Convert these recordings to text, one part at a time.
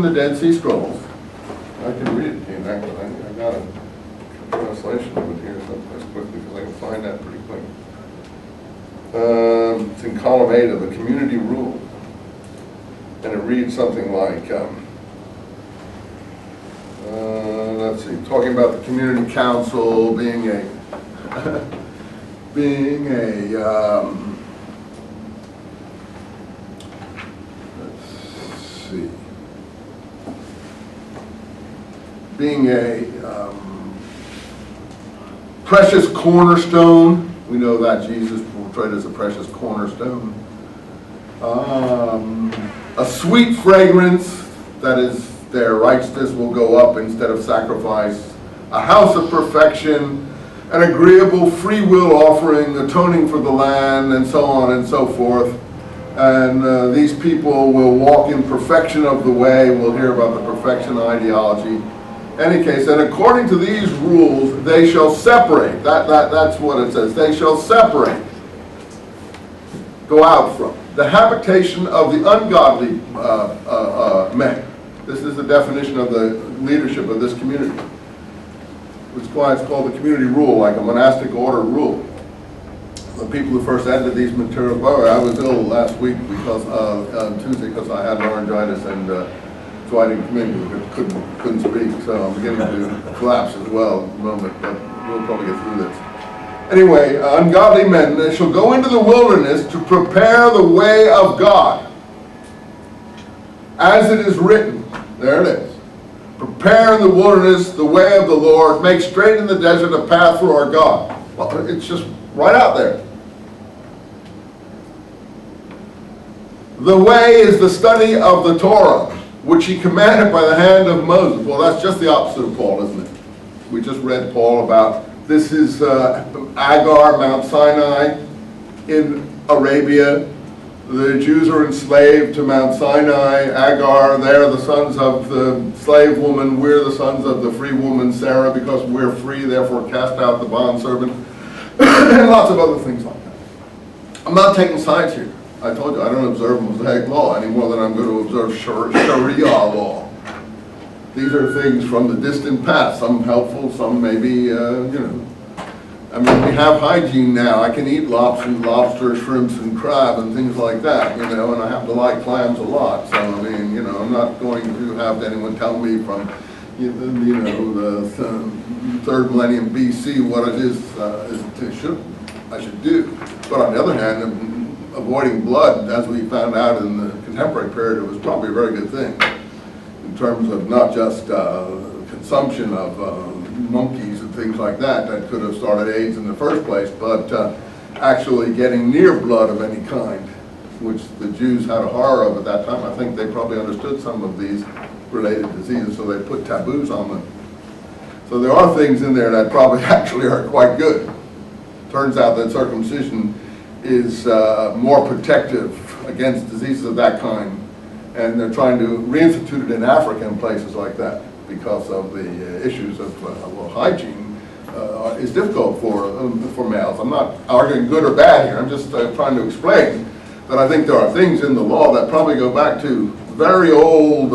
the Dead Sea Scrolls. I can read it to you, actually. I got a translation of it here someplace quickly because I can find that pretty quick. It's in column 8 of the community rule. And it reads something like, let's see, talking about the community council being a, let's see, being a precious cornerstone. We know that Jesus portrayed as a precious cornerstone. A sweet fragrance, that is, their righteousness will go up instead of sacrifice. A house of perfection, an agreeable free will offering, atoning for the land, and so on and so forth. And these people will walk in perfection of the way. We'll hear about the perfection ideology. Any case, and according to these rules, they shall separate. That's what it says. They shall separate. Go out from the habitation of the ungodly men. This is the definition of the leadership of this community. Which is why it's called the community rule, like a monastic order rule. The people who first added these materials, by the way, I was ill last week because on Tuesday because I had laryngitis and so I didn't come in, couldn't speak. So I'm beginning to collapse as well at the moment, but we'll probably get through this. Anyway, ungodly men, they shall go into the wilderness to prepare the way of God. As it is written, there it is. Prepare in the wilderness the way of the Lord, make straight in the desert a path for our God. Well, it's just right out there. The way is the study of the Torah, which he commanded by the hand of Moses. Well, that's just the opposite of Paul, isn't it? We just read Paul about, this is Agar, Mount Sinai in Arabia. The Jews are enslaved to Mount Sinai. Agar, they're the sons of the slave woman. We're the sons of the free woman, Sarah, because we're free, therefore cast out the bondservant. And lots of other things like that. I'm not taking sides here. I told you, I don't observe Mosaic law any more than I'm going to observe Sharia law. These are things from the distant past, some helpful, some maybe, you know. I mean, we have hygiene now. I can eat lobster, shrimps, and crab, and things like that, you know, and I happen to like clams a lot. So, I mean, you know, I'm not going to have anyone tell me from, you know, the third millennium BC what it is I should do. But on the other hand, avoiding blood, as we found out in the contemporary period, it was probably a very good thing in terms of not just consumption of monkeys and things like that could have started AIDS in the first place, but actually getting near blood of any kind, which the Jews had a horror of at that time. I think they probably understood some of these related diseases, so they put taboos on them. So there are things in there that probably actually are quite good. Turns out that circumcision is more protective against diseases of that kind, and they're trying to reinstitute it in Africa and places like that because of the issues of well, hygiene is difficult for males. I'm not arguing good or bad here. I'm just trying to explain that I think there are things in the law that probably go back to very old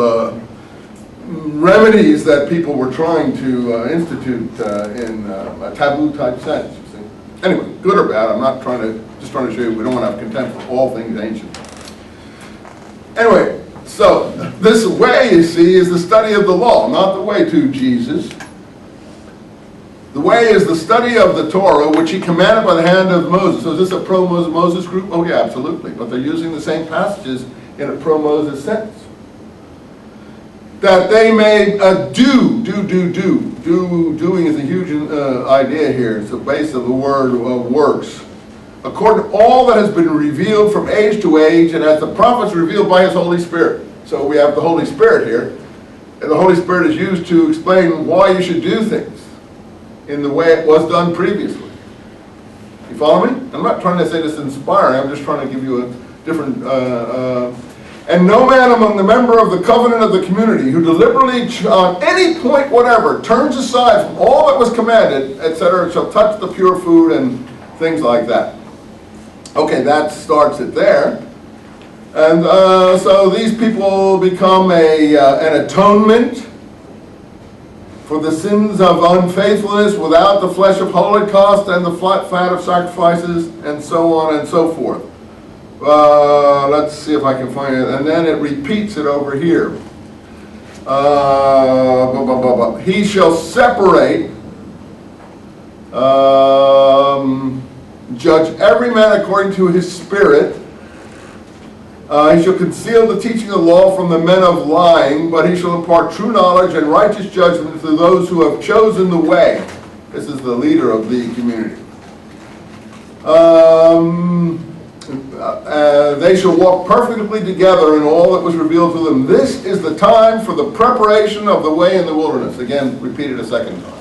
remedies that people were trying to institute in a taboo type sense. You see. Anyway, good or bad, I'm not just trying to show you we don't want to have contempt for all things ancient. Anyway, so this way, you see, is the study of the law, not the way to Jesus. The way is the study of the Torah, which he commanded by the hand of Moses. So is this a pro-Moses group? Oh yeah, absolutely. But they're using the same passages in a pro-Moses sense. That they may do. Doing is a huge idea here. It's the base of the word works. According to all that has been revealed from age to age, and as the prophets revealed by his Holy Spirit. So we have the Holy Spirit here, and the Holy Spirit is used to explain why you should do things in the way it was done previously. You follow me? I'm not trying to say this inspiring, I'm just trying to give you a different... And no man among the member of the covenant of the community who deliberately, on any point whatever, turns aside from all that was commanded, etc., shall touch the pure food and things like that. Okay, that starts it there. And so these people become an atonement for the sins of unfaithfulness without the flesh of holocaust and the fat of sacrifices, and so on and so forth. Let's see if I can find it. And then it repeats it over here. He shall separate, judge every man according to his spirit. He shall conceal the teaching of the law from the men of lying, but he shall impart true knowledge and righteous judgment to those who have chosen the way. This is the leader of the community. They shall walk perfectly together in all that was revealed to them. This is the time for the preparation of the way in the wilderness. Again, repeated a second time.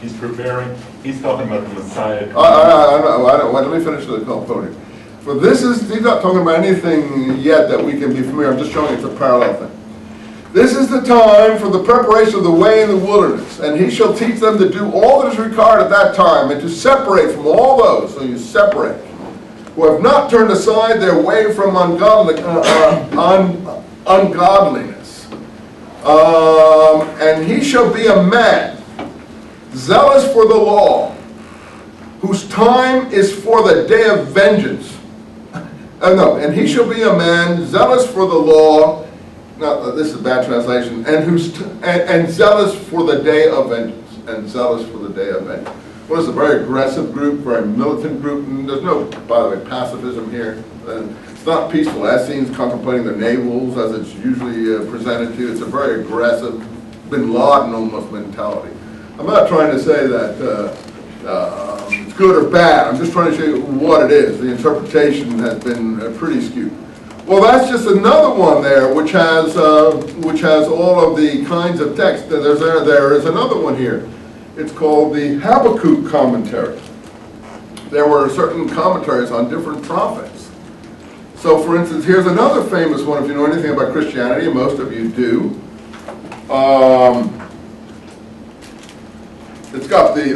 He's preparing. He's talking about the Messiah. I know. Let me finish the podium. For this is, he's not talking about anything yet that we can be familiar. I'm just showing it's a parallel thing. This is the time for the preparation of the way in the wilderness, and he shall teach them to do all that is required at that time, and to separate from all those, so you separate, who have not turned aside their way from ungodliness. And he shall be a man zealous for the law, whose time is for the day of vengeance. And he shall be a man zealous for the law. No, this is a bad translation. And zealous for the day of vengeance. And zealous for the day of vengeance. Well, it's a very aggressive group, very militant group. And there's no, by the way, pacifism here. It's not peaceful. As scenes contemplating their navels, as it's usually presented to. It's a very aggressive, Bin Laden almost mentality. I'm not trying to say that it's good or bad. I'm just trying to show you what it is. The interpretation has been pretty skewed. Well, that's just another one there, which has all of the kinds of text. There is another one here. It's called the Habakkuk commentary. There were certain commentaries on different prophets. So, for instance, here's another famous one. If you know anything about Christianity, and most of you do. It's got in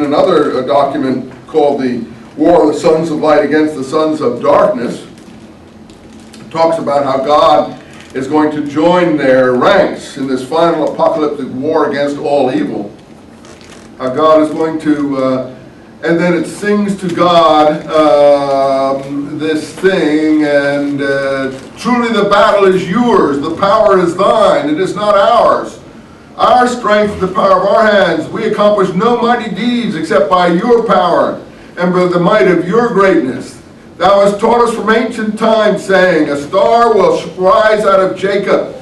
another document called the War of the Sons of Light Against the Sons of Darkness. It talks about how God is going to join their ranks in this final apocalyptic war against all evil. How God is going to, and then it sings to God this thing, and truly the battle is yours, the power is thine, it is not ours. Our strength, the power of our hands, we accomplish no mighty deeds except by your power and by the might of your greatness. Thou hast taught us from ancient times, saying, a star will rise out of Jacob,